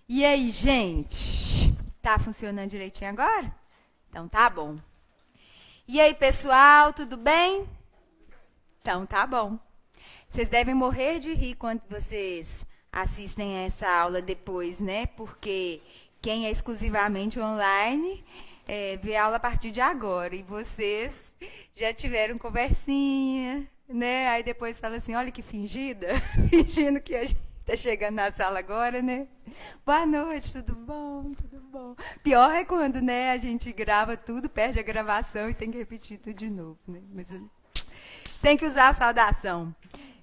E aí, gente? Tá funcionando direitinho agora? Então tá bom. E aí, pessoal, tudo bem? Então tá bom. Vocês devem morrer de rir quando vocês assistem a essa aula depois, né? Porque quem é exclusivamente online vê a aula a partir de agora. E vocês já tiveram conversinha, né? Aí depois fala assim, olha que fingida, fingindo que a gente tá chegando na sala agora, né? Boa noite, tudo bom? Tudo bom? Pior é quando, né, a gente grava tudo, perde a gravação e tem que repetir tudo de novo, né? Mas tem que usar a saudação.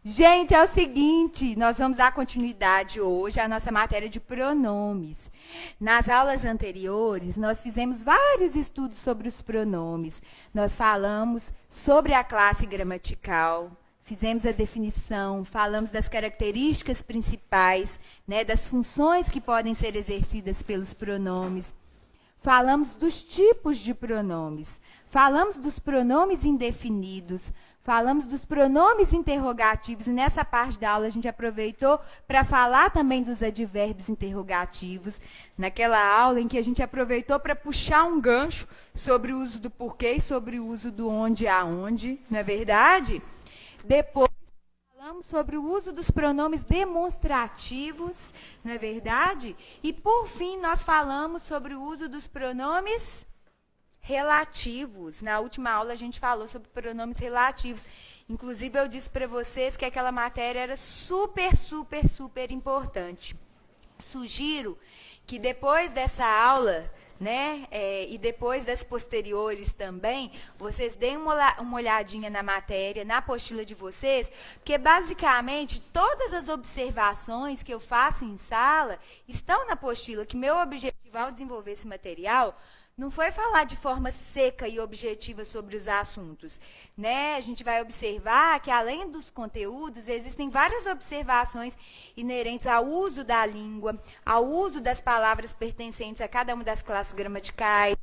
Gente, é o seguinte, nós vamos dar continuidade hoje à nossa matéria de pronomes. Nas aulas anteriores, nós fizemos vários estudos sobre os pronomes. Nós falamos sobre a classe gramatical, fizemos a definição, falamos das características principais, né, das funções que podem ser exercidas pelos pronomes. Falamos dos tipos de pronomes. Falamos dos pronomes indefinidos. Falamos dos pronomes interrogativos. E nessa parte da aula a gente aproveitou para falar também dos advérbios interrogativos. Naquela aula em que a gente aproveitou para puxar um gancho sobre o uso do porquê e sobre o uso do onde e aonde, não é verdade? Depois falamos sobre o uso dos pronomes demonstrativos, não é verdade? E por fim nós falamos sobre o uso dos pronomes relativos. Na última aula a gente falou sobre pronomes relativos. Inclusive eu disse para vocês que aquela matéria era super, super, super importante. Sugiro que depois dessa aula, né, e depois das posteriores também, vocês deem uma olhadinha na matéria, na apostila de vocês, porque basicamente todas as observações que eu faço em sala estão na apostila, que meu objetivo ao desenvolver esse material não foi falar de forma seca e objetiva sobre os assuntos, né? A gente vai observar que, além dos conteúdos, existem várias observações inerentes ao uso da língua, ao uso das palavras pertencentes a cada uma das classes gramaticais,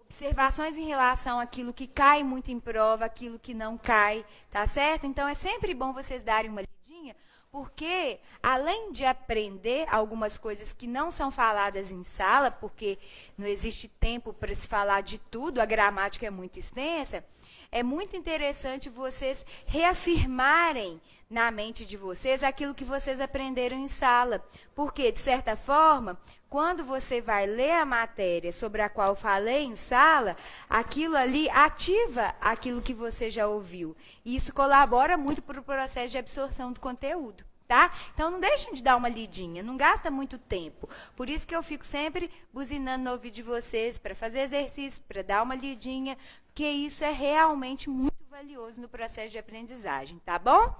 observações em relação àquilo que cai muito em prova, aquilo que não cai, tá certo? Então, é sempre bom vocês darem uma lidinha, porque, além de aprender algumas coisas que não são faladas em sala, porque não existe tempo para se falar de tudo, a gramática é muito extensa, é muito interessante vocês reafirmarem na mente de vocês aquilo que vocês aprenderam em sala. Porque, de certa forma, quando você vai ler a matéria sobre a qual falei em sala, aquilo ali ativa aquilo que você já ouviu. E isso colabora muito para o processo de absorção do conteúdo. Tá? Então, não deixem de dar uma lidinha, não gasta muito tempo. Por isso que eu fico sempre buzinando no ouvido de vocês para fazer exercício, para dar uma lidinha, porque isso é realmente muito valioso no processo de aprendizagem, tá bom?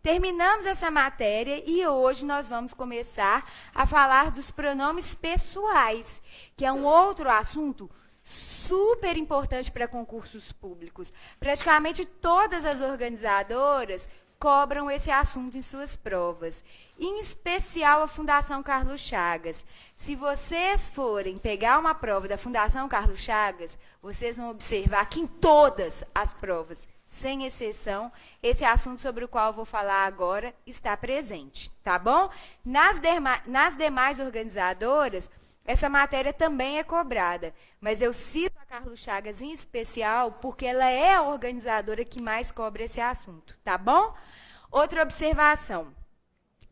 Terminamos essa matéria e hoje nós vamos começar a falar dos pronomes pessoais, que é um outro assunto super importante para concursos públicos. Praticamente todas as organizadoras cobram esse assunto em suas provas, em especial a Fundação Carlos Chagas. Se vocês forem pegar uma prova da Fundação Carlos Chagas, vocês vão observar que em todas as provas, sem exceção, esse assunto sobre o qual eu vou falar agora está presente, tá bom? Nas demais organizadoras, essa matéria também é cobrada, mas eu cito a Carlos Chagas em especial porque ela é a organizadora que mais cobra esse assunto, tá bom? Outra observação.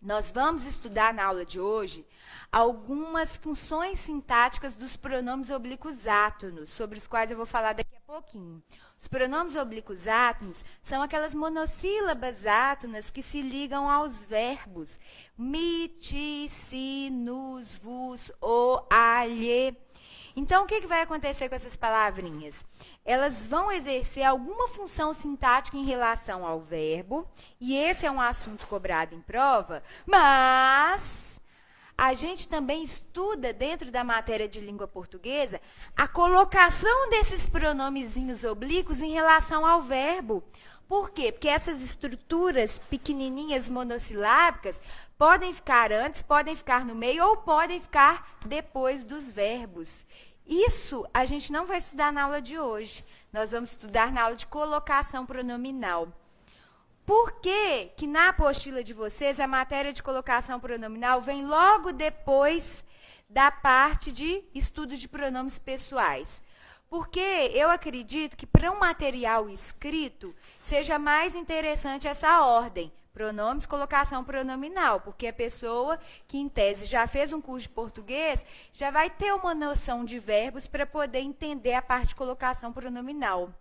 Nós vamos estudar na aula de hoje algumas funções sintáticas dos pronomes oblíquos átonos, sobre os quais eu vou falar daqui a pouquinho. Os pronomes oblíquos átonos são aquelas monossílabas átonas que se ligam aos verbos mi, ti, si, nos, vos, o, a, lhe. Então, o que vai acontecer com essas palavrinhas? Elas vão exercer alguma função sintática em relação ao verbo, e esse é um assunto cobrado em prova, mas a gente também estuda, dentro da matéria de língua portuguesa, a colocação desses pronomezinhos oblíquos em relação ao verbo. Por quê? Porque essas estruturas pequenininhas monossilábicas podem ficar antes, podem ficar no meio ou podem ficar depois dos verbos. Isso a gente não vai estudar na aula de hoje. Nós vamos estudar na aula de colocação pronominal. Por que que na apostila de vocês a matéria de colocação pronominal vem logo depois da parte de estudo de pronomes pessoais. Porque eu acredito que para um material escrito seja mais interessante essa ordem. Pronomes, colocação pronominal, porque a pessoa que, em tese, já fez um curso de português, já vai ter uma noção de verbos para poder entender a parte de colocação pronominal.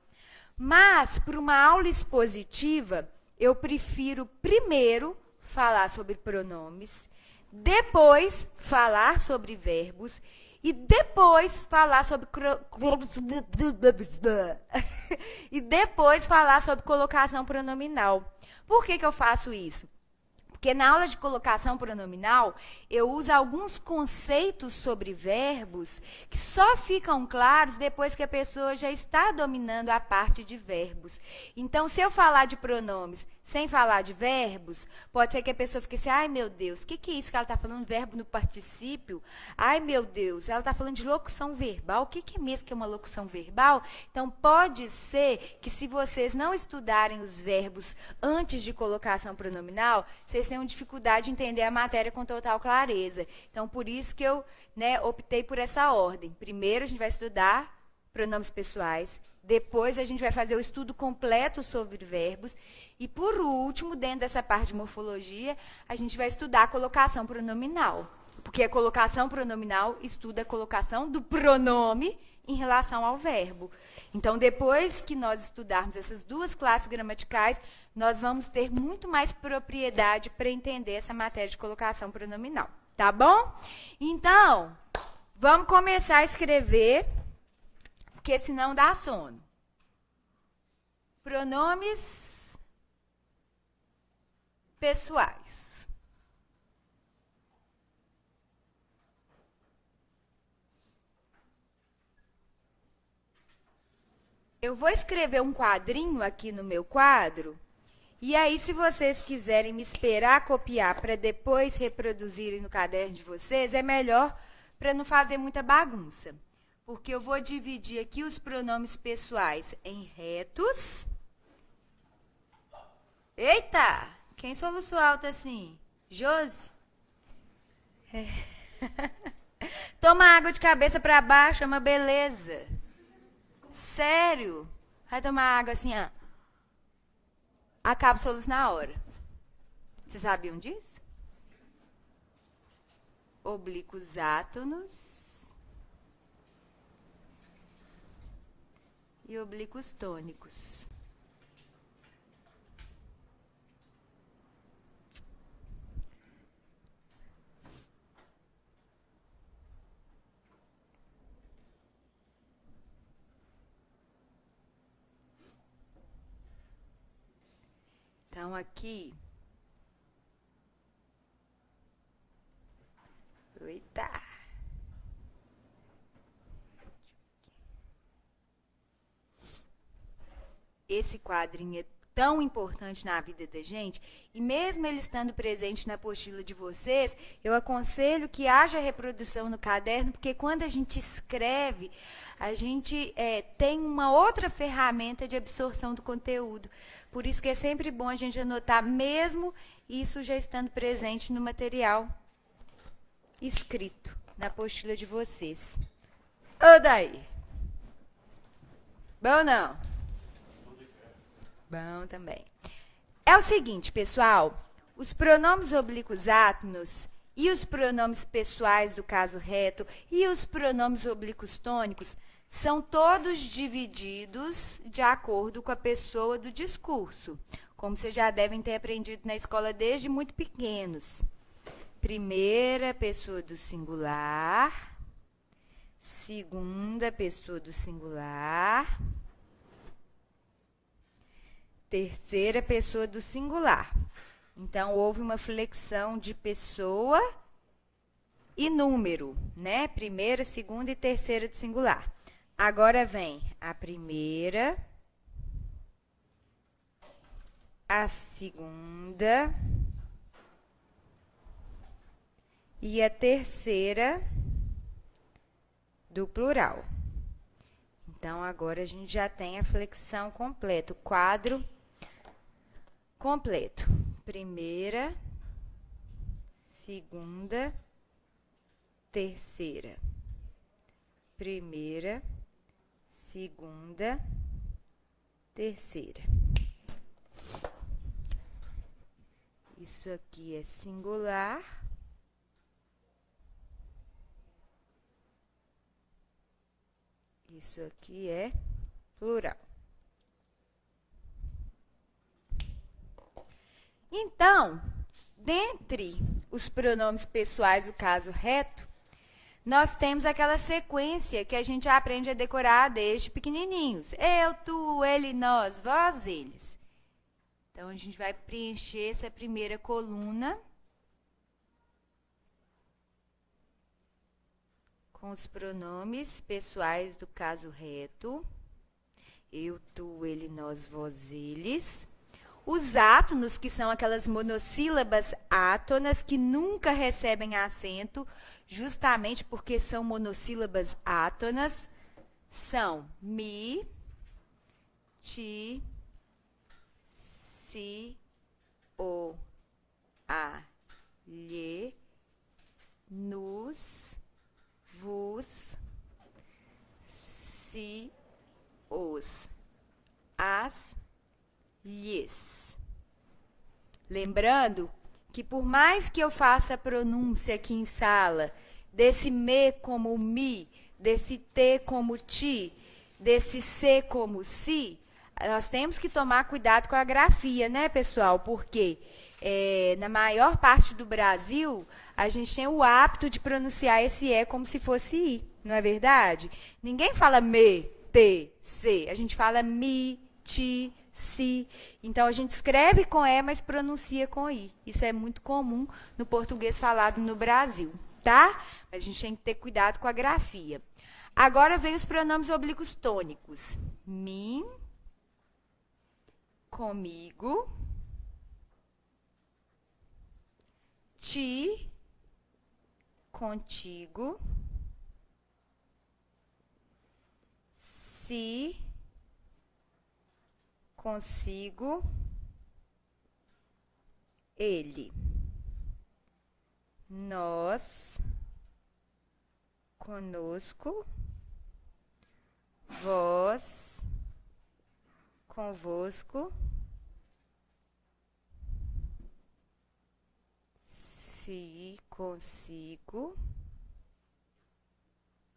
Mas, para uma aula expositiva, eu prefiro primeiro falar sobre pronomes, depois falar sobre verbos e depois falar sobre e depois falar sobre colocação pronominal. Por que eu faço isso? Porque na aula de colocação pronominal, eu uso alguns conceitos sobre verbos que só ficam claros depois que a pessoa já está dominando a parte de verbos. Então, se eu falar de pronomes sem falar de verbos, pode ser que a pessoa fique assim, ai meu Deus, o que é isso que ela está falando? Verbo no particípio? Ai meu Deus, ela está falando de locução verbal. O que é mesmo que é uma locução verbal? Então, pode ser que se vocês não estudarem os verbos antes de colocação pronominal, vocês tenham dificuldade de entender a matéria com total clareza. Então, por isso que eu optei por essa ordem. Primeiro, a gente vai estudar pronomes pessoais. Depois, a gente vai fazer o estudo completo sobre verbos. E, por último, dentro dessa parte de morfologia, a gente vai estudar a colocação pronominal. Porque a colocação pronominal estuda a colocação do pronome em relação ao verbo. Então, depois que nós estudarmos essas duas classes gramaticais, nós vamos ter muito mais propriedade para entender essa matéria de colocação pronominal. Tá bom? Então, vamos começar a escrever, porque senão dá sono. Pronomes pessoais. Eu vou escrever um quadrinho aqui no meu quadro, e aí, se vocês quiserem me esperar copiar para depois reproduzirem no caderno de vocês, é melhor para não fazer muita bagunça. Porque eu vou dividir aqui os pronomes pessoais em retos. Eita! Quem soluçou alto assim? Josi? É. Toma água de cabeça para baixo, é uma beleza. Sério? Vai tomar água assim, ó. Acaba o soluço na hora. Vocês sabiam disso? Oblíquos átonos e oblíquos tônicos. Então, aqui... Eita! Esse quadrinho é tão importante na vida da gente, e mesmo ele estando presente na apostila de vocês, eu aconselho que haja reprodução no caderno, porque quando a gente escreve, a gente tem uma outra ferramenta de absorção do conteúdo. Por isso que é sempre bom a gente anotar, mesmo isso já estando presente no material escrito, na apostila de vocês. Ô, daí? Bom ou não? Bom também. É o seguinte, pessoal, os pronomes oblíquos átonos e os pronomes pessoais do caso reto e os pronomes oblíquos tônicos são todos divididos de acordo com a pessoa do discurso, como vocês já devem ter aprendido na escola desde muito pequenos. Primeira pessoa do singular, segunda pessoa do singular, terceira pessoa do singular. Então, houve uma flexão de pessoa e número, né? Primeira, segunda e terceira do singular. Agora vem a primeira, a segunda e a terceira do plural. Então, agora a gente já tem a flexão completa, o quadro completo. Primeira, segunda, terceira, primeira, segunda, terceira. Isso aqui é singular. Isso aqui é plural. Então, dentre os pronomes pessoais do caso reto, nós temos aquela sequência que a gente aprende a decorar desde pequenininhos. Eu, tu, ele, nós, vós, eles. Então, a gente vai preencher essa primeira coluna com os pronomes pessoais do caso reto. Eu, tu, ele, nós, vós, eles. Os átonos, que são aquelas monossílabas átonas que nunca recebem acento, justamente porque são monossílabas átonas, são mi, ti, si, o, a, lhe, nos, vos, si, os, as, lhes. Lembrando que por mais que eu faça a pronúncia aqui em sala, desse me como mi, desse te como ti, desse se como si, nós temos que tomar cuidado com a grafia, né, pessoal? Porque na maior parte do Brasil, a gente tem o hábito de pronunciar esse E como se fosse I, não é verdade? Ninguém fala me, te, se. A gente fala mi, ti, si. Então, a gente escreve com E, mas pronuncia com I. Isso é muito comum no português falado no Brasil, tá? A gente tem que ter cuidado com a grafia. Agora, vem os pronomes oblíquos tônicos. Mim, comigo, ti, contigo, si, consigo, ele, nós, conosco, vós, convosco, si, consigo,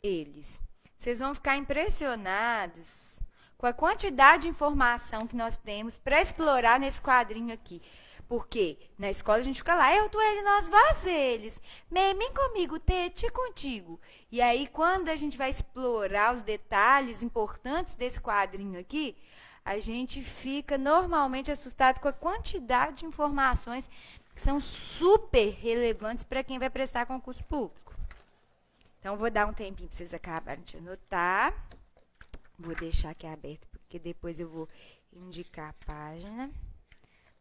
eles. Vocês vão ficar impressionados com a quantidade de informação que nós temos para explorar nesse quadrinho aqui. Porque na escola a gente fica lá, eu, tu, ele, nós, vós, eles. Mim comigo, te contigo. E aí, quando a gente vai explorar os detalhes importantes desse quadrinho aqui, a gente fica normalmente assustado com a quantidade de informações que são super relevantes para quem vai prestar concurso público. Então, vou dar um tempinho para vocês acabarem de anotar. Vou deixar aqui aberto, porque depois eu vou indicar a página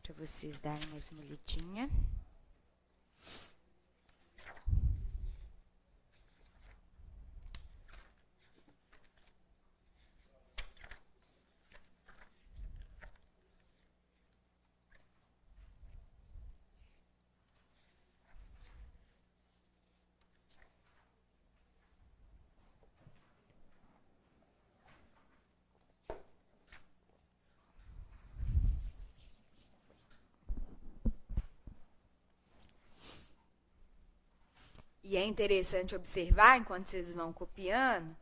para vocês darem mais uma olhadinha. E é interessante observar, enquanto vocês vão copiando,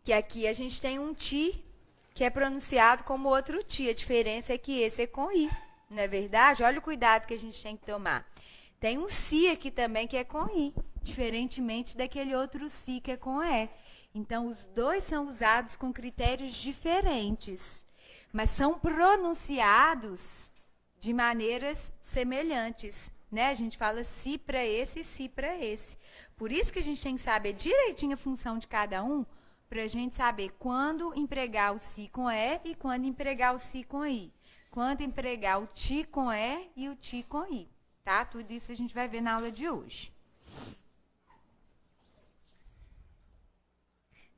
que aqui a gente tem um ti que é pronunciado como outro ti. A diferença é que esse é com i, não é verdade? Olha o cuidado que a gente tem que tomar. Tem um si aqui também que é com i, diferentemente daquele outro si que é com e. Então, os dois são usados com critérios diferentes, mas são pronunciados de maneiras semelhantes. Né? A gente fala si para esse e si para esse. Por isso que a gente tem que saber direitinho a função de cada um, para a gente saber quando empregar o si com e e quando empregar o si com i. Quando empregar o ti com e e o ti com i. Tá? Tudo isso a gente vai ver na aula de hoje.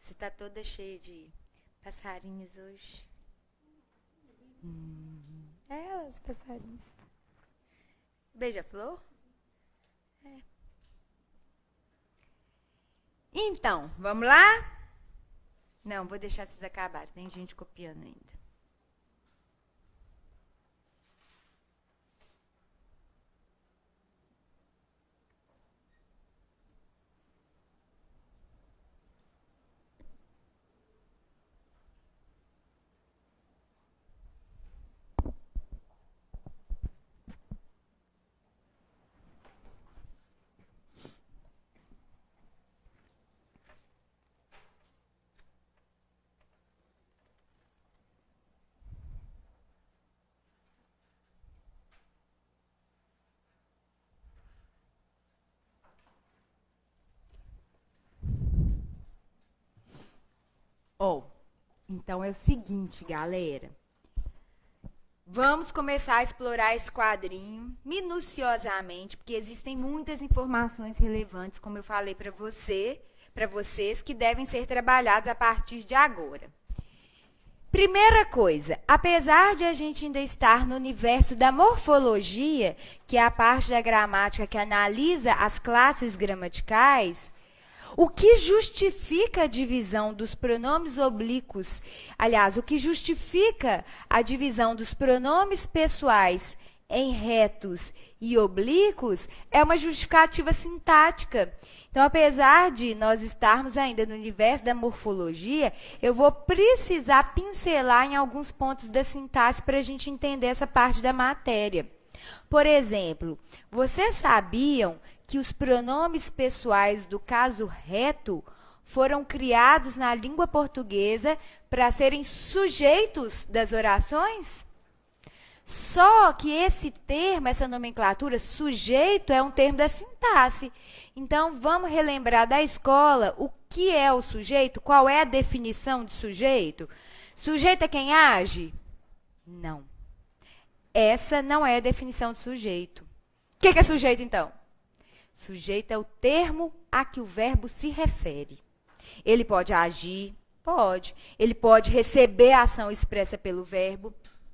Você está toda cheia de passarinhos hoje? Os passarinhos. Beija-flor? É. Então, vamos lá? Não, vou deixar vocês acabarem. Tem gente copiando ainda. Então é o seguinte, galera. Vamos começar a explorar esse quadrinho minuciosamente, porque existem muitas informações relevantes, como eu falei para vocês, que devem ser trabalhadas a partir de agora. Primeira coisa, apesar de a gente ainda estar no universo da morfologia, que é a parte da gramática que analisa as classes gramaticais, o que justifica a divisão dos pronomes oblíquos, aliás, o que justifica a divisão dos pronomes pessoais em retos e oblíquos é uma justificativa sintática. Então, apesar de nós estarmos ainda no universo da morfologia, eu vou precisar pincelar em alguns pontos da sintaxe para a gente entender essa parte da matéria. Por exemplo, vocês sabiam que os pronomes pessoais do caso reto foram criados na língua portuguesa para serem sujeitos das orações? Só que esse termo, essa nomenclatura, sujeito, é um termo da sintaxe. Então, vamos relembrar da escola o que é o sujeito, qual é a definição de sujeito. Sujeito é quem age? Não. Essa não é a definição de sujeito. O que é sujeito, então? Sujeito é o termo a que o verbo se refere. Ele pode agir? Pode. Ele pode receber a ação expressa pelo verbo?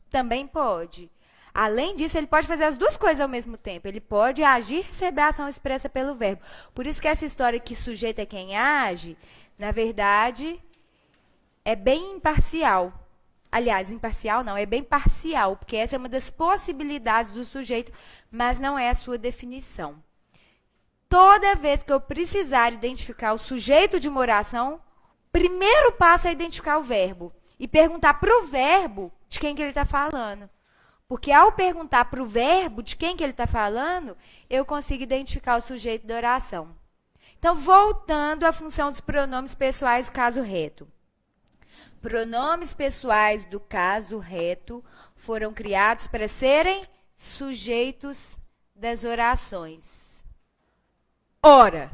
Também pode. Além disso, ele pode fazer as duas coisas ao mesmo tempo. Ele pode agir e receber a ação expressa pelo verbo. Por isso que essa história que sujeito é quem age, na verdade, é bem imparcial. Aliás, imparcial não, é bem parcial, porque essa é uma das possibilidades do sujeito, mas não é a sua definição. Toda vez que eu precisar identificar o sujeito de uma oração, primeiro passo é identificar o verbo e perguntar para o verbo de quem que ele está falando. Porque ao perguntar para o verbo de quem que ele está falando, eu consigo identificar o sujeito da oração. Então, voltando à função dos pronomes pessoais do caso reto. Pronomes pessoais do caso reto foram criados para serem sujeitos das orações. Ora,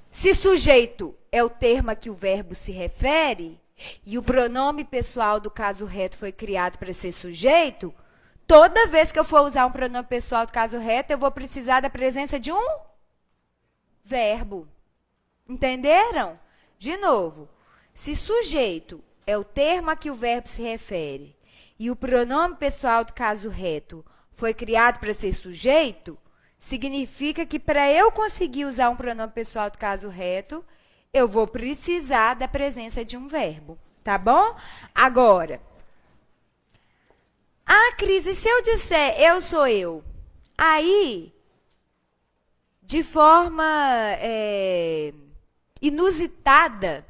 se sujeito é o termo a que o verbo se refere, e o pronome pessoal do caso reto foi criado para ser sujeito, toda vez que eu for usar um pronome pessoal do caso reto, eu vou precisar da presença de um verbo. Entenderam? De novo, se sujeito é o termo a que o verbo se refere, e o pronome pessoal do caso reto foi criado para ser sujeito, significa que para eu conseguir usar um pronome pessoal do caso reto, eu vou precisar da presença de um verbo, tá bom? Agora, Cris, e se eu disser eu sou eu? Aí, de forma inusitada,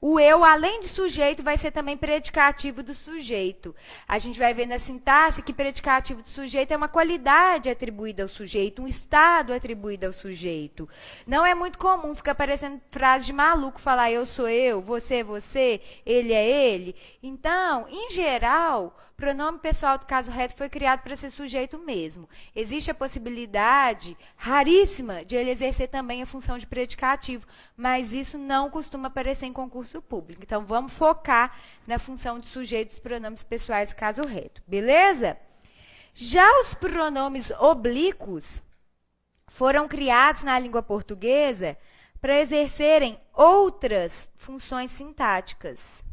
o eu, além de sujeito, vai ser também predicativo do sujeito. A gente vai ver na sintaxe que predicativo do sujeito é uma qualidade atribuída ao sujeito, um estado atribuído ao sujeito. Não é muito comum ficar parecendo frase de maluco, falar eu sou eu, você é você, ele é ele. Então, em geral, pronome pessoal do caso reto foi criado para ser sujeito mesmo. Existe a possibilidade raríssima de ele exercer também a função de predicativo, mas isso não costuma aparecer em concurso público. Então, vamos focar na função de sujeito dos pronomes pessoais do caso reto. Beleza? Já os pronomes oblíquos foram criados na língua portuguesa para exercerem outras funções sintáticas.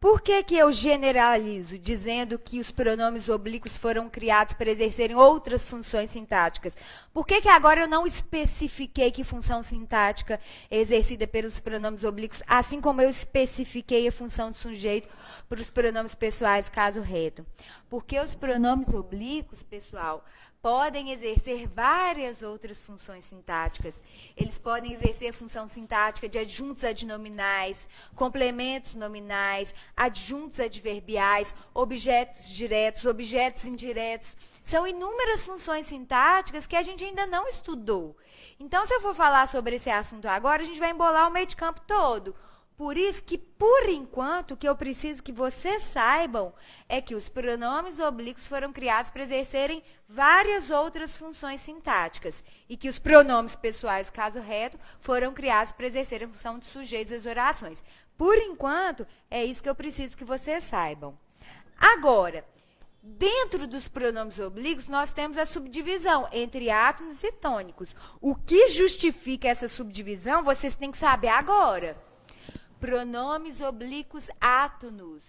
Por que que eu generalizo, dizendo que os pronomes oblíquos foram criados para exercerem outras funções sintáticas? Por que que agora eu não especifiquei que função sintática é exercida pelos pronomes oblíquos, assim como eu especifiquei a função de sujeito para os pronomes pessoais, caso reto? Porque os pronomes oblíquos, pessoal, podem exercer várias outras funções sintáticas. Eles podem exercer a função sintática de adjuntos adnominais, complementos nominais, adjuntos adverbiais, objetos diretos, objetos indiretos. São inúmeras funções sintáticas que a gente ainda não estudou. Então, se eu for falar sobre esse assunto agora, a gente vai embolar o meio de campo todo. Por isso que, por enquanto, o que eu preciso que vocês saibam é que os pronomes oblíquos foram criados para exercerem várias outras funções sintáticas e que os pronomes pessoais, caso reto, foram criados para exercerem a função de sujeitos das orações. Por enquanto, é isso que eu preciso que vocês saibam. Agora, dentro dos pronomes oblíquos, nós temos a subdivisão entre átonos e tônicos. O que justifica essa subdivisão, vocês têm que saber agora. Pronomes oblíquos átonos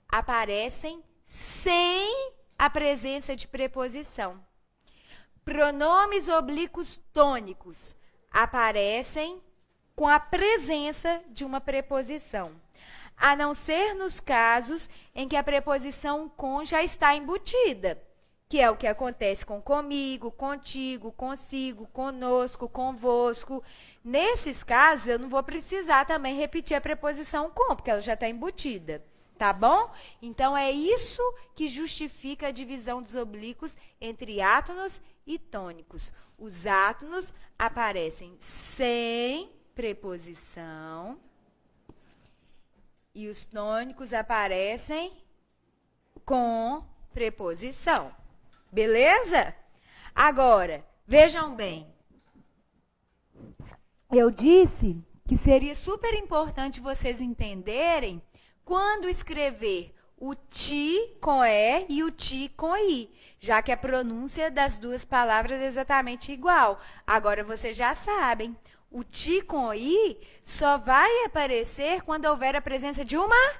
aparecem sem a presença de preposição. Pronomes oblíquos tônicos aparecem com a presença de uma preposição, a não ser nos casos em que a preposição com já está embutida, que é o que acontece com comigo, contigo, consigo, conosco, convosco. Nesses casos, eu não vou precisar também repetir a preposição com, porque ela já está embutida, tá bom? Então, é isso que justifica a divisão dos oblíquos entre átonos e tônicos. Os átonos aparecem sem preposição e os tônicos aparecem com preposição. Beleza? Agora, vejam bem. Eu disse que seria super importante vocês entenderem quando escrever o ti com e e o ti com i, já que a pronúncia das duas palavras é exatamente igual. Agora vocês já sabem, o ti com i só vai aparecer quando houver a presença de uma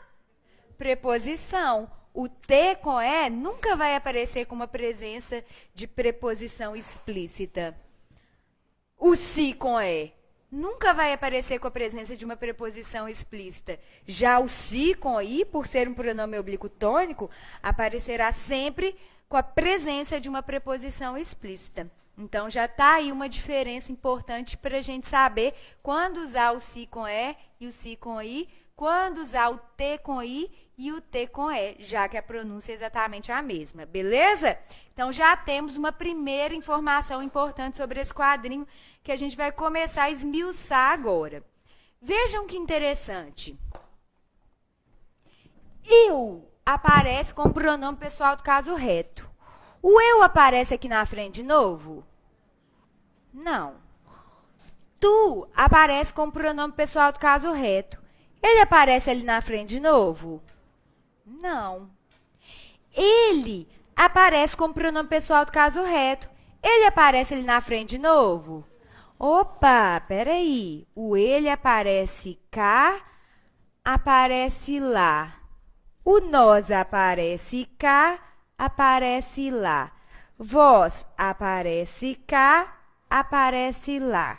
preposição. O T com E nunca vai aparecer com uma presença de preposição explícita. O si com E nunca vai aparecer com a presença de uma preposição explícita. Já o si com I, por ser um pronome oblíquo tônico, aparecerá sempre com a presença de uma preposição explícita. Então, já está aí uma diferença importante para a gente saber quando usar o si com E e o si com I, quando usar o T com I e o T com E, já que a pronúncia é exatamente a mesma, beleza? Então, já temos uma primeira informação importante sobre esse quadrinho que a gente vai começar a esmiuçar agora. Vejam que interessante. Eu aparece como pronome pessoal do caso reto. O eu aparece aqui na frente de novo? Não. Tu aparece como pronome pessoal do caso reto. Ele aparece ali na frente de novo? Não. Ele aparece como pronome pessoal do caso reto. Ele aparece ali na frente de novo? Opa, peraí. O ele aparece cá, aparece lá. O nós aparece cá, aparece lá. Vós aparece cá, aparece lá.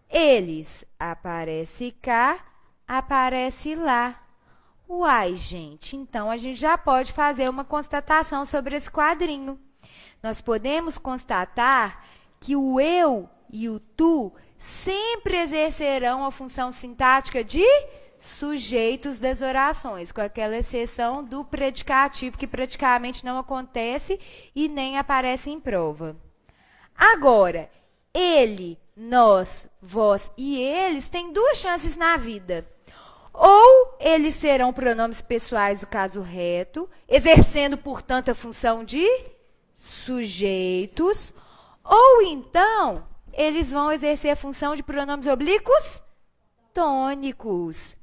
Eles aparece cá, aparece lá. Uai, gente, então a gente já pode fazer uma constatação sobre esse quadrinho. Nós podemos constatar que o eu e o tu sempre exercerão a função sintática de sujeitos das orações, com aquela exceção do predicativo, que praticamente não acontece e nem aparece em prova. Agora, ele, nós, vós e eles têm duas chances na vida. Ou eles serão pronomes pessoais do caso reto, exercendo, portanto, a função de sujeitos, ou então eles vão exercer a função de pronomes oblíquos tônicos.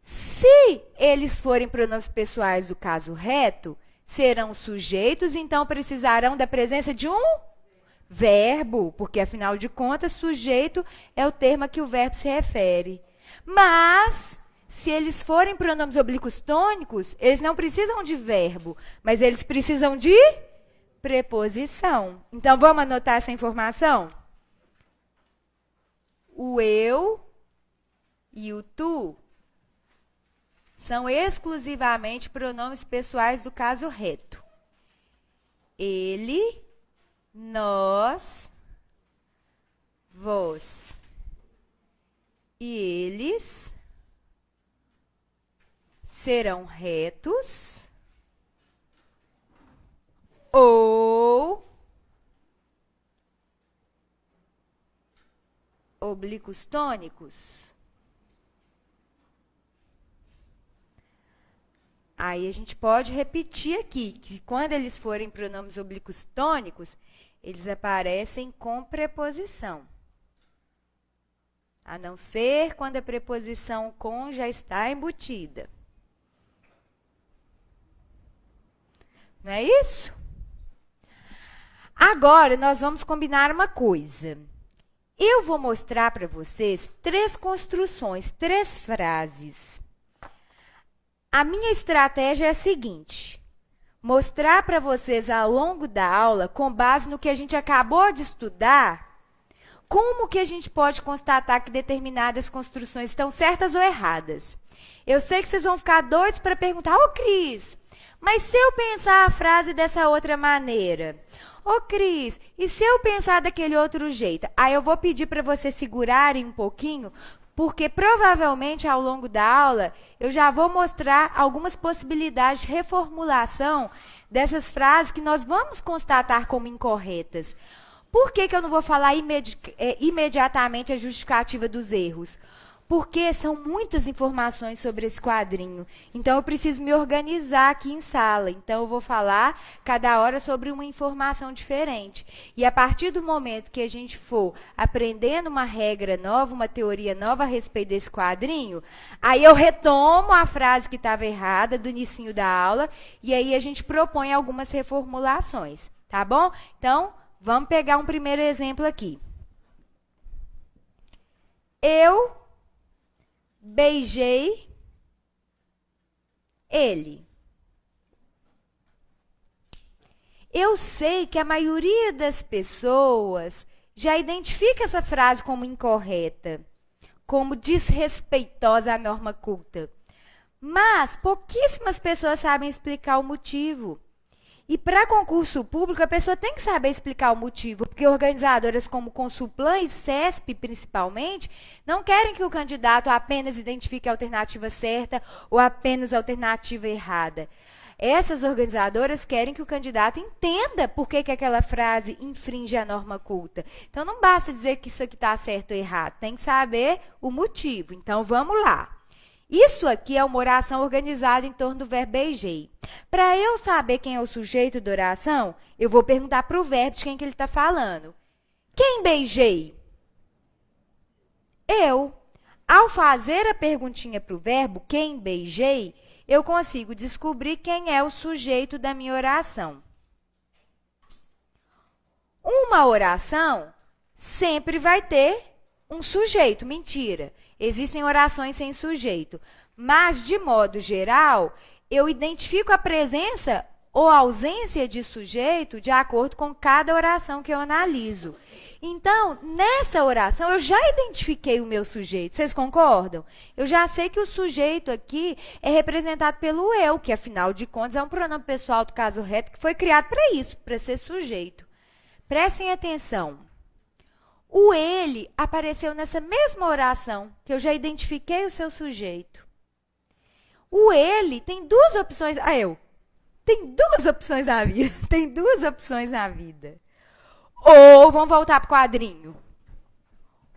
Se eles forem pronomes pessoais do caso reto, serão sujeitos, então precisarão da presença de um verbo, porque, afinal de contas, sujeito é o termo a que o verbo se refere. Mas, se eles forem pronomes oblíquos tônicos, eles não precisam de verbo, mas eles precisam de preposição. Então, vamos anotar essa informação? O eu e o tu são exclusivamente pronomes pessoais do caso reto. Ele, nós, vós. E eles serão retos ou oblíquos tônicos. Aí a gente pode repetir aqui, que quando eles forem pronomes oblíquos tônicos, eles aparecem com preposição. A não ser quando a preposição com já está embutida. Não é isso? Agora, nós vamos combinar uma coisa. Eu vou mostrar para vocês 3 construções, 3 frases. A minha estratégia é a seguinte: mostrar para vocês ao longo da aula, com base no que a gente acabou de estudar, como que a gente pode constatar que determinadas construções estão certas ou erradas. Eu sei que vocês vão ficar doidos para perguntar: ô Cris, mas se eu pensar a frase dessa outra maneira? Ô Cris, e se eu pensar daquele outro jeito? Aí eu vou pedir para vocês segurarem um pouquinho, porque provavelmente ao longo da aula eu já vou mostrar algumas possibilidades de reformulação dessas frases que nós vamos constatar como incorretas. Por que eu não vou falar imediatamente a justificativa dos erros? Porque são muitas informações sobre esse quadrinho. Então, eu preciso me organizar aqui em sala. Então, eu vou falar cada hora sobre uma informação diferente. E a partir do momento que a gente for aprendendo uma regra nova, uma teoria nova a respeito desse quadrinho, aí eu retomo a frase que estava errada do inicinho da aula e aí a gente propõe algumas reformulações. Tá bom? Então, vamos pegar um primeiro exemplo aqui. Eu beijei ele. Eu sei que a maioria das pessoas já identifica essa frase como incorreta, como desrespeitosa à norma culta. Mas pouquíssimas pessoas sabem explicar o motivo. E para concurso público, a pessoa tem que saber explicar o motivo, porque organizadoras como Consulplan e CESP, principalmente, não querem que o candidato apenas identifique a alternativa certa ou apenas a alternativa errada. Essas organizadoras querem que o candidato entenda por que aquela frase infringe a norma culta. Então, não basta dizer que isso aqui está certo ou errado, tem que saber o motivo. Então, vamos lá. Isso aqui é uma oração organizada em torno do verbo beijei. Para eu saber quem é o sujeito da oração, eu vou perguntar para o verbo de quem que ele está falando. Quem beijei? Eu. Ao fazer a perguntinha para o verbo, quem beijei, eu consigo descobrir quem é o sujeito da minha oração. Uma oração sempre vai ter um sujeito. Mentira. Existem orações sem sujeito. Mas, de modo geral, eu identifico a presença ou ausência de sujeito de acordo com cada oração que eu analiso. Então, nessa oração, eu já identifiquei o meu sujeito. Vocês concordam? Eu já sei que o sujeito aqui é representado pelo eu, que, afinal de contas, é um pronome pessoal do caso reto que foi criado para isso, para ser sujeito. Prestem atenção. O ele apareceu nessa mesma oração, que eu já identifiquei o seu sujeito. O ele tem 2 opções. Tem 2 opções na vida. Tem 2 opções na vida. Ou, vamos voltar para o quadrinho.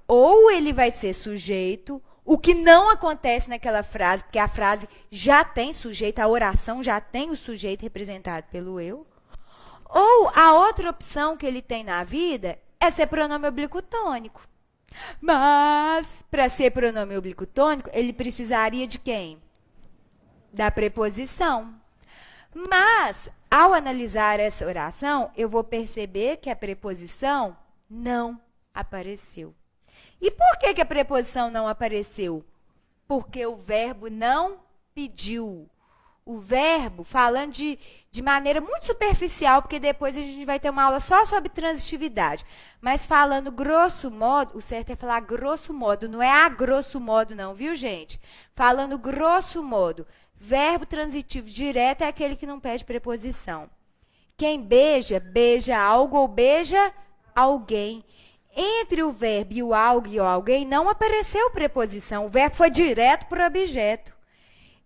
Ou ele vai ser sujeito, o que não acontece naquela frase, porque a frase já tem sujeito, a oração já tem o sujeito representado pelo eu. Ou a outra opção que ele tem na vida é ser pronome oblíquo tônico. Mas, para ser pronome oblíquo tônico, ele precisaria de quem? Da preposição. Mas, ao analisar essa oração, eu vou perceber que a preposição não apareceu. E por que a preposição não apareceu? Porque o verbo não pediu. O verbo, falando de maneira muito superficial, porque depois a gente vai ter uma aula só sobre transitividade. Mas falando grosso modo, o certo é falar grosso modo, não é a grosso modo não, viu, gente? Falando grosso modo, verbo transitivo direto é aquele que não pede preposição. Quem beija, beija algo ou beija alguém. Entre o verbo e o algo e o alguém não apareceu preposição, o verbo foi direto para o objeto.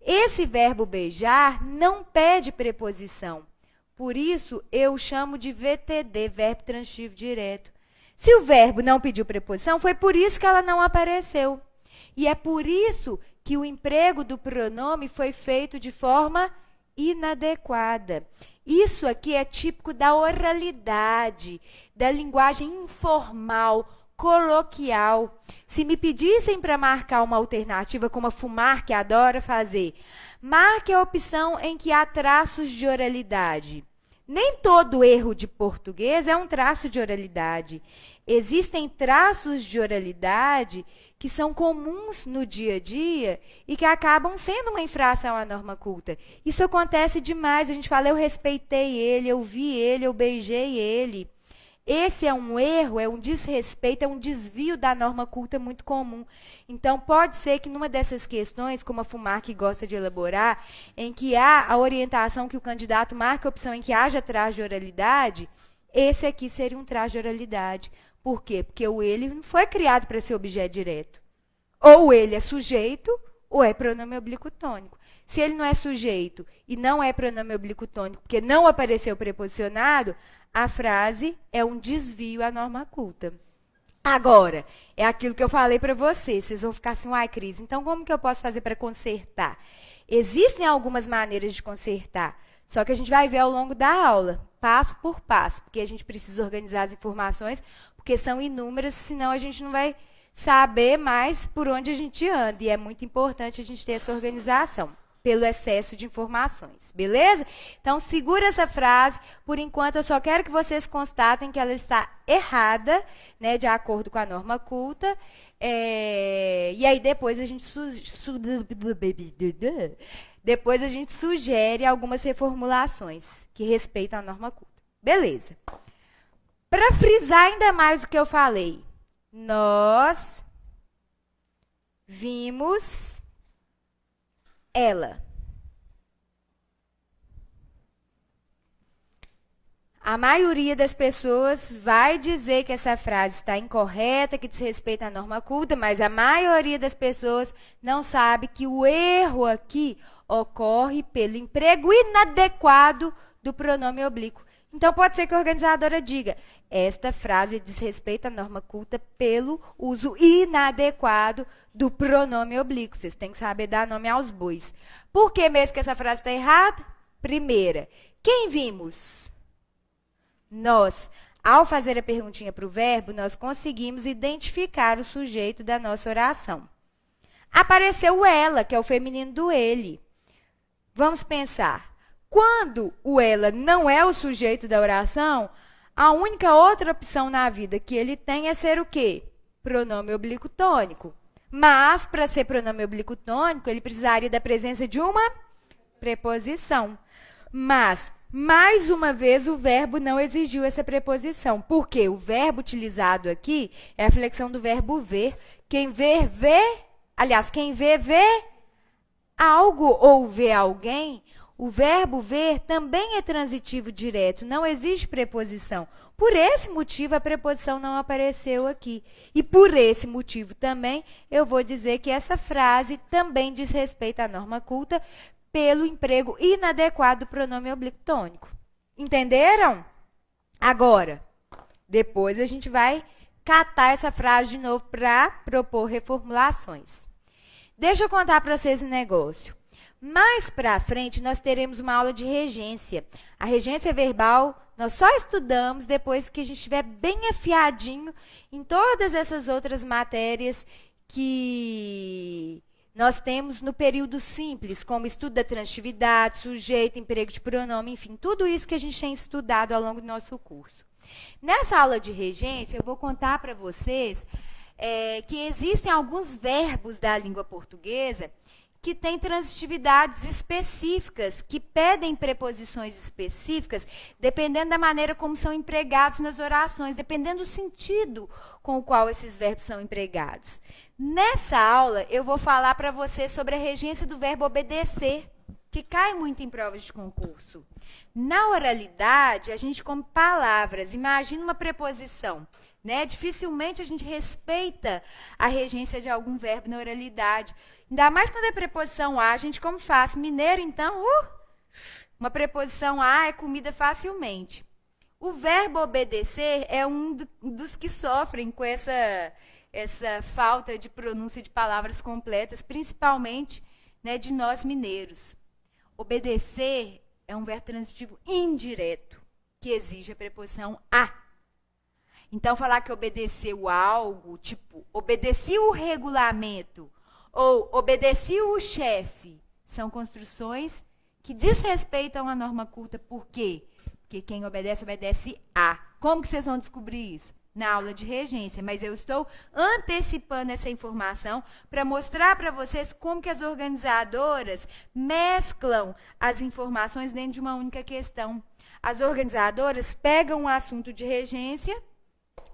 Esse verbo beijar não pede preposição. Por isso, eu chamo de VTD, verbo transitivo direto. Se o verbo não pediu preposição, foi por isso que ela não apareceu. E é por isso que o emprego do pronome foi feito de forma inadequada. Isso aqui é típico da oralidade, da linguagem informal, coloquial. Se me pedissem para marcar uma alternativa, como a Fumar, que adora fazer, marque a opção em que há traços de oralidade. Nem todo erro de português é um traço de oralidade. Existem traços de oralidade que são comuns no dia a dia e que acabam sendo uma infração à norma culta. Isso acontece demais. A gente fala, eu respeitei ele, eu vi ele, eu beijei ele. Esse é um erro, é um desrespeito, é um desvio da norma culta muito comum. Então, pode ser que numa dessas questões, como a FUMAC gosta de elaborar, em que há a orientação que o candidato marca a opção em que haja traço de oralidade, esse aqui seria um traço de oralidade. Por quê? Porque o ele não foi criado para ser objeto direto. Ou ele é sujeito, ou é pronome oblíquo tônico. Se ele não é sujeito e não é pronome oblíquo tônico, porque não apareceu preposicionado, a frase é um desvio à norma culta. Agora, é aquilo que eu falei para vocês. Vocês vão ficar assim, uai, Cris, então como que eu posso fazer para consertar? Existem algumas maneiras de consertar, só que a gente vai ver ao longo da aula, passo por passo, porque a gente precisa organizar as informações, porque são inúmeras, senão a gente não vai saber mais por onde a gente anda. E é muito importante a gente ter essa organização, pelo excesso de informações, beleza? Então, segura essa frase. Por enquanto, eu só quero que vocês constatem que ela está errada, né, de acordo com a norma culta. E aí, depois a gente sugere algumas reformulações que respeitam a norma culta. Beleza. Para frisar ainda mais o que eu falei, nós vimos ela. A maioria das pessoas vai dizer que essa frase está incorreta, que desrespeita a norma culta, mas a maioria das pessoas não sabe que o erro aqui ocorre pelo emprego inadequado do pronome oblíquo. Então, pode ser que a organizadora diga, esta frase desrespeita a norma culta pelo uso inadequado do pronome oblíquo. Vocês têm que saber dar nome aos bois. Por que mesmo que essa frase está errada? Primeira, quem vimos? Nós. Ao fazer a perguntinha para o verbo, nós conseguimos identificar o sujeito da nossa oração. Apareceu o ela, que é o feminino do ele. Vamos pensar. Quando o ela não é o sujeito da oração, a única outra opção na vida que ele tem é ser o quê? Pronome oblíquo tônico. Mas, para ser pronome oblíquo tônico, ele precisaria da presença de uma preposição. Mas, mais uma vez, o verbo não exigiu essa preposição. Por quê? O verbo utilizado aqui é a flexão do verbo ver. Quem ver, vê. Aliás, quem vê, vê algo ou vê alguém. O verbo ver também é transitivo direto, não existe preposição. Por esse motivo, a preposição não apareceu aqui. E por esse motivo também, eu vou dizer que essa frase também diz respeito à norma culta pelo emprego inadequado do pronome oblíquo tônico. Entenderam? Agora, depois a gente vai catar essa frase de novo para propor reformulações. Deixa eu contar para vocês um negócio. Mais para frente, nós teremos uma aula de regência. A regência verbal, nós só estudamos depois que a gente estiver bem afiadinho em todas essas outras matérias que nós temos no período simples, como estudo da transitividade, sujeito, emprego de pronome, enfim, tudo isso que a gente tem estudado ao longo do nosso curso. Nessa aula de regência, eu vou contar para vocês que existem alguns verbos da língua portuguesa que têm transitividades específicas, que pedem preposições específicas, dependendo da maneira como são empregados nas orações, dependendo do sentido com o qual esses verbos são empregados. Nessa aula, eu vou falar para você sobre a regência do verbo obedecer, que cai muito em provas de concurso. Na oralidade, a gente come palavras. Imagina uma preposição, né? Dificilmente a gente respeita a regência de algum verbo na oralidade. Ainda mais quando é preposição a gente como faz. Mineiro, então, uma preposição a é comida facilmente. O verbo obedecer é um dos que sofrem com essa falta de pronúncia de palavras completas, principalmente, né, de nós mineiros. Obedecer é um verbo transitivo indireto, que exige a preposição a. Então, falar que obedeceu algo, tipo, obedeci o regulamento, ou obedeci o chefe, são construções que desrespeitam a norma culta. Por quê? Porque quem obedece, obedece a. Como que vocês vão descobrir isso? Na aula de regência, mas eu estou antecipando essa informação para mostrar para vocês como que as organizadoras mesclam as informações dentro de uma única questão. As organizadoras pegam um assunto de regência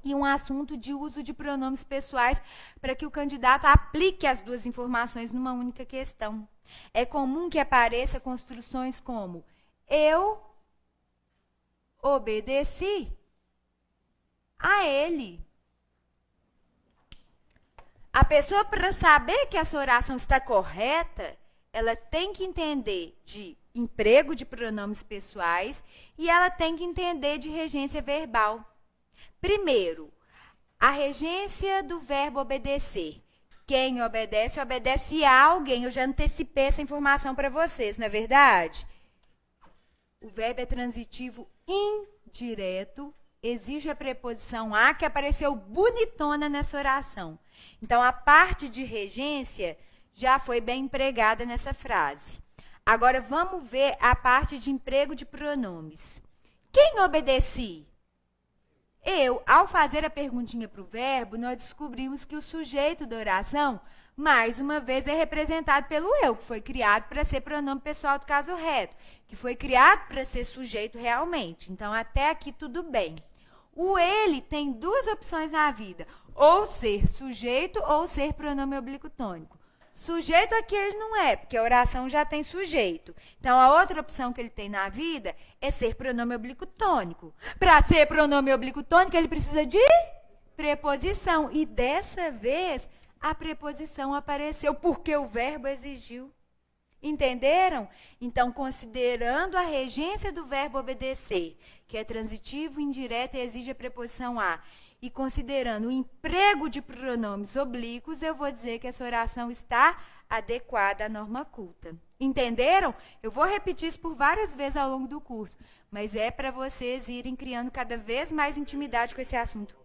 e um assunto de uso de pronomes pessoais para que o candidato aplique as duas informações numa única questão. É comum que apareça construções como eu obedeci a ele. A pessoa, para saber que essa oração está correta, ela tem que entender de emprego de pronomes pessoais e ela tem que entender de regência verbal. Primeiro, a regência do verbo obedecer. Quem obedece, obedece a alguém. Eu já antecipei essa informação para vocês, não é verdade? O verbo é transitivo indireto, exige a preposição a, que apareceu bonitona nessa oração. Então, a parte de regência já foi bem empregada nessa frase. Agora, vamos ver a parte de emprego de pronomes. Quem obedeci? Eu. Ao fazer a perguntinha para o verbo, nós descobrimos que o sujeito da oração, mais uma vez, é representado pelo eu, que foi criado para ser pronome pessoal do caso reto, que foi criado para ser sujeito realmente. Então, até aqui tudo bem. O ele tem duas opções na vida, ou ser sujeito ou ser pronome oblíquo tônico. Sujeito aqui ele não é, porque a oração já tem sujeito. Então, a outra opção que ele tem na vida é ser pronome oblíquo tônico. Para ser pronome oblíquo tônico, ele precisa de preposição. E dessa vez, a preposição apareceu porque o verbo exigiu. Entenderam? Então, considerando a regência do verbo obedecer, que é transitivo, indireto e exige a preposição a, e considerando o emprego de pronomes oblíquos, eu vou dizer que essa oração está adequada à norma culta. Entenderam? Eu vou repetir isso por várias vezes ao longo do curso, mas é para vocês irem criando cada vez mais intimidade com esse assunto.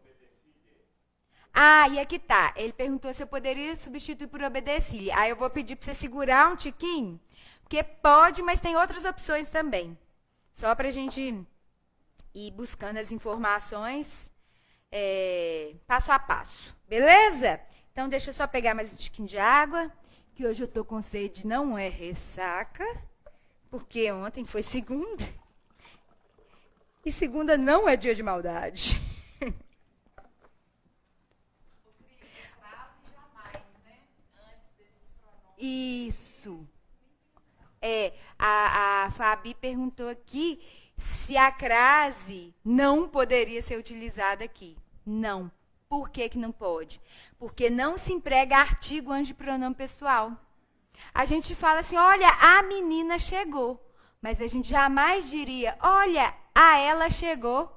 Ah, e aqui tá. Ele perguntou se eu poderia substituir por obedeci-lhe. Aí eu vou pedir para você segurar um tiquinho, porque pode, mas tem outras opções também. Só para a gente ir buscando as informações passo a passo. Beleza? Então, deixa eu só pegar mais um tiquinho de água, que hoje eu estou com sede, não é ressaca, porque ontem foi segunda. E segunda não é dia de maldade. Isso. A Fabi perguntou aqui se a crase não poderia ser utilizada aqui. Não. Por que que não pode? Porque não se emprega artigo antes de pronome pessoal. A gente fala assim, olha, a menina chegou. Mas a gente jamais diria, olha, a ela chegou.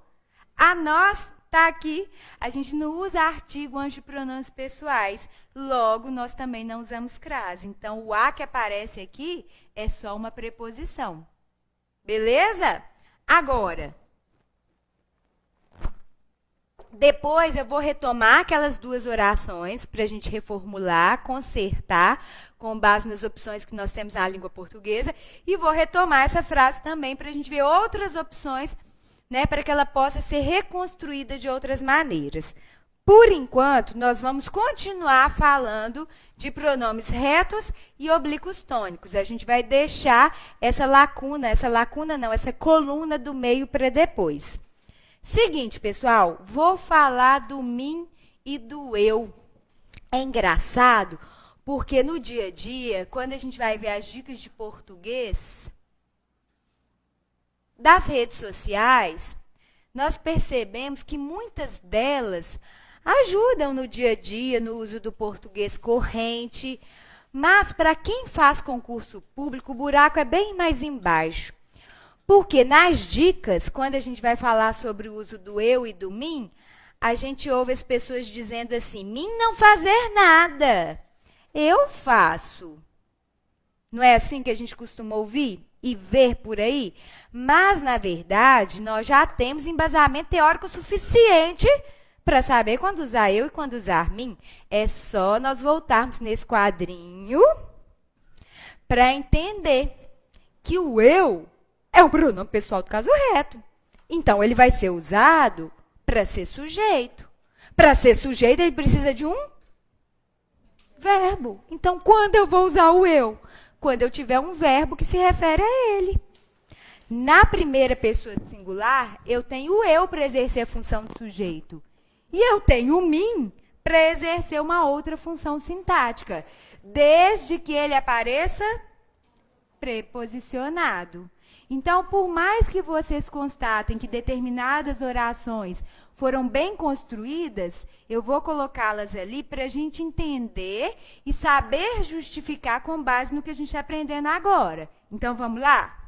A nós está aqui. A gente não usa artigo antes de pronomes pessoais. Logo, nós também não usamos crase. Então, o a que aparece aqui é só uma preposição. Beleza? Agora, depois eu vou retomar aquelas duas orações para a gente reformular, consertar, com base nas opções que nós temos na língua portuguesa. E vou retomar essa frase também para a gente ver outras opções, né, para que ela possa ser reconstruída de outras maneiras. Por enquanto, nós vamos continuar falando de pronomes retos e oblíquos tônicos. A gente vai deixar essa coluna do meio para depois. Seguinte, pessoal, vou falar do mim e do eu. É engraçado, porque no dia a dia, quando a gente vai ver as dicas de português das redes sociais, nós percebemos que muitas delas ajudam no dia a dia, no uso do português corrente, mas para quem faz concurso público, o buraco é bem mais embaixo. Porque nas dicas, quando a gente vai falar sobre o uso do eu e do mim, a gente ouve as pessoas dizendo assim, mim não fazer nada, eu faço. Não é assim que a gente costuma ouvir e ver por aí? Mas, na verdade, nós já temos embasamento teórico suficiente para saber quando usar eu e quando usar mim. É só nós voltarmos nesse quadrinho para entender que o eu é um pronome pessoal do caso reto. Então, ele vai ser usado para ser sujeito. Para ser sujeito, ele precisa de um verbo. Então, quando eu vou usar o eu? Quando eu tiver um verbo que se refere a ele. Na primeira pessoa do singular, eu tenho o eu para exercer a função de sujeito. E eu tenho o mim para exercer uma outra função sintática, desde que ele apareça preposicionado. Então, por mais que vocês constatem que determinadas orações foram bem construídas, eu vou colocá-las ali para a gente entender e saber justificar com base no que a gente está aprendendo agora. Então, vamos lá?